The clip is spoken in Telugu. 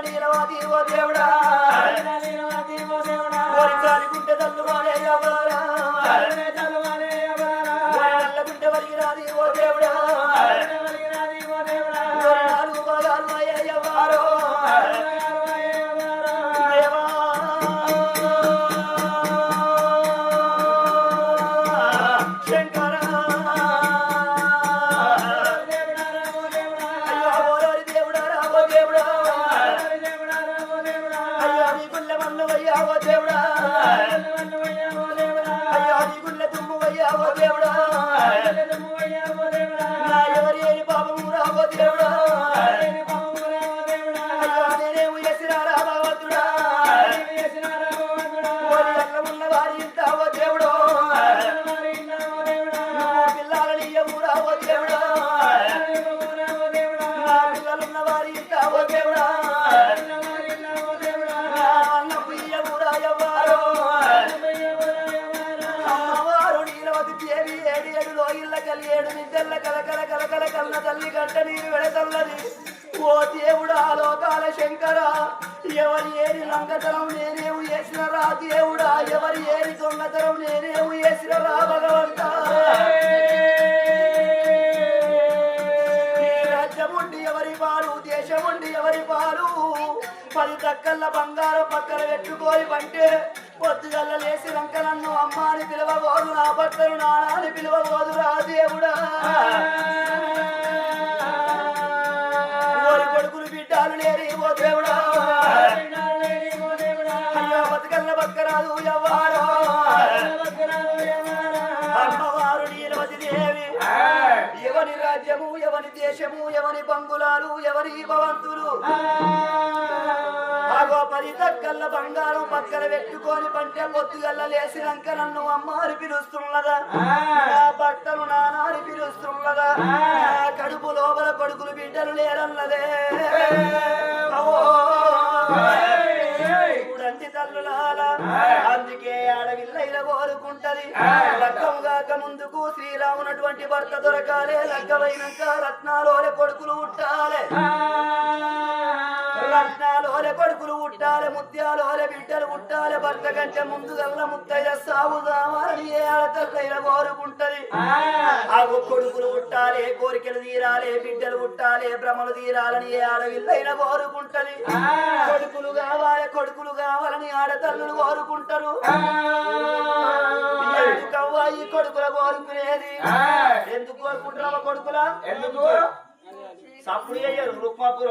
నీలవాది ఓ దేవుడా చాలిగుంటే తల్లువాడే ఎవరా నల్లగుంటే వలిగిరాది ఓ దేవుడా నాలుగు భాగాలు అయ్యవారో దేవా శంకర దేవుడా రావో దేవుడా అయ్యా నీ గుళ్ళ మల్లవయ్యా ఓ దేవుడా అయ్యా నీ గుళ్ళ తుమ్మువయ్యా ఓ దేవుడా నా ఎవరి ఏని పాపము రావో దేవుడా అయ్యా నేనేము చేసినా రామవద్దుడా ఓరి అన్నమున్న వారి ఇంట ఓ దేవుడో పిల్లలని ఎవరా ఓ దేవుడా నా పిల్లలున్న వారి ఇంట ఓ దేవుడా ఏడు నిద్దెల్ల కలకల కలకల కన్న తల్లి గంట నీరు వెడతల్లది ఓ దేవుడా లోకాల శంకర ఎవరి ఏరి లంగతనం నేనేవు చేసిన రా దేవుడా ఎవరి ఏరి దొంగతనం నేనేవు చేసిన రా భగవంత రాజ్యముండి ఎవరి పాలు దేశముండి ఎవరి పాలు 10 దక్కల్ల బంగారం పక్కన పెట్టుకోని పంటే పొద్దుగల్ల లేసినాక నన్ను అమ్మ అని పిలవబోదు నా భర్తను నాన్న అని పిలవబోదు రా దేవుడా ఓరి కొడుకులు బిడ్డాలు లేరి ఓ దేవుడా అయ్యా బతుకల్ల బక్కరాదు ఎవ్వారో అమ్మవారు నీలవతి దేవి ఎవని రాజ్యము ఎవని దేశము ఎవని బంగులాలు ఎవరి భవంతులు 10 దక్కల్ల బంగారం పక్కన పెట్టుకొని పంటే పొద్దుగల్ల లేసినాక నన్ను అమ్మ అని పిలుస్తున్నదా నా భర్తను నాన్న అని పిలుస్తున్నదా కడుపు లోపల కొడుకులు బిడ్డలు లేరన్నదే చూడండి తల్లులాల అందుకే ఆడవిల్లైన కోరుకుంటది లగ్గం కాక ముందుకు శ్రీరామునటువంటి భర్త దొరకాలే లగ్గమైనాక రత్నాలోనే కొడుకులు ఉట్టాలే రత్నాలోనే కొడుకులు ఉట్టాలే ముత్యాలోనే బిడ్డలు ఉట్టాలే భర్త కంటే ముందు గల్ల ముత్తైన సాగు కావాలని ఏ ఆడతల్లైన కోరుకుంటది ఆ కొడుకులు ఉట్టాలే కోరికలు తీరాలే బిడ్డలు ఉట్టాలే భ్రమలు తీరాలని ఏ ఆడవిల్లైన కోరుకుంటది కొడుకులు కావాలని ఆడతల్లులు కోరుకుంటారు ఎందుకవ్వా ఈ కొడుకుల కోరుకునేది ఎందుకు కోరుకుంటున్నావా కొడుకులా ఎందుకు సప్పుడు అయ్యారు రుక్మాపూర్